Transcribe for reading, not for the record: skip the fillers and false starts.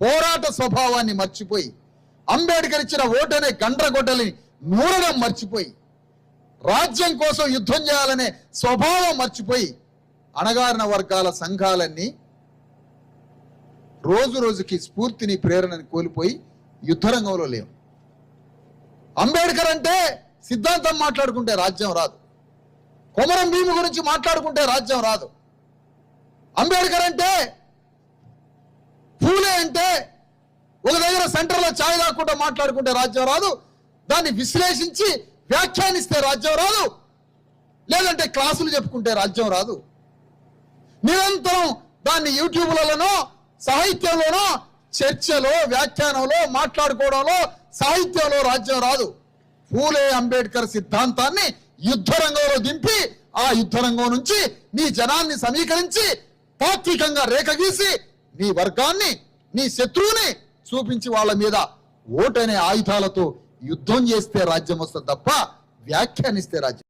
పోరాట స్వభావాన్ని మర్చిపోయి, అంబేద్కర్ ఇచ్చిన ఓటనే గండ్రగొడ్డలిని నూరడం మర్చిపోయి, రాజ్యం కోసం యుద్ధం చేయాలనే స్వభావం మర్చిపోయి, అణగారిన వర్గాల సంఘాలన్నీ రోజు రోజుకి స్ఫూర్తిని, ప్రేరణని కోల్పోయి యుద్ధరంగంలో లేవు. అంబేద్కర్ అంటే సిద్ధాంతం మాట్లాడుకుంటే రాజ్యం రాదు. కొమరం భీము గురించి మాట్లాడుకుంటే రాజ్యం రాదు. అంబేద్కర్ అంటే, పూలే అంటే ఒక దగ్గర సెంటర్లో ఛాయ్ తాకుండా మాట్లాడుకుంటే రాజ్యం రాదు. దాన్ని విశ్లేషించి వ్యాఖ్యానిస్తే రాజ్యం రాదు. లేదంటే క్లాసులు చెప్పుకుంటే రాజ్యం రాదు. నిరంతరం దాన్ని యూట్యూబ్లలోనో, సాహిత్యంలోనో, చర్చలో, వ్యాఖ్యానంలో, మాట్లాడుకోవడంలో, సాహిత్యంలో రాజ్యం రాదు. పూలే అంబేద్కర్ సిద్ధాంతాన్ని యుద్ధరంగంలో దింపి, ఆ యుద్ధరంగం నుంచి నీ జనాన్ని సమీకరించి, తాత్వికంగా రేఖ గీసి, నీ వర్గాన్ని, నీ శత్రువుని చూపించి వాళ్ళ మీద ఓటనే ఆయుధాలతో యుద్ధం చేస్తే రాజ్యం వస్తుంది తప్ప వ్యాఖ్యానిస్తే రాజ్యం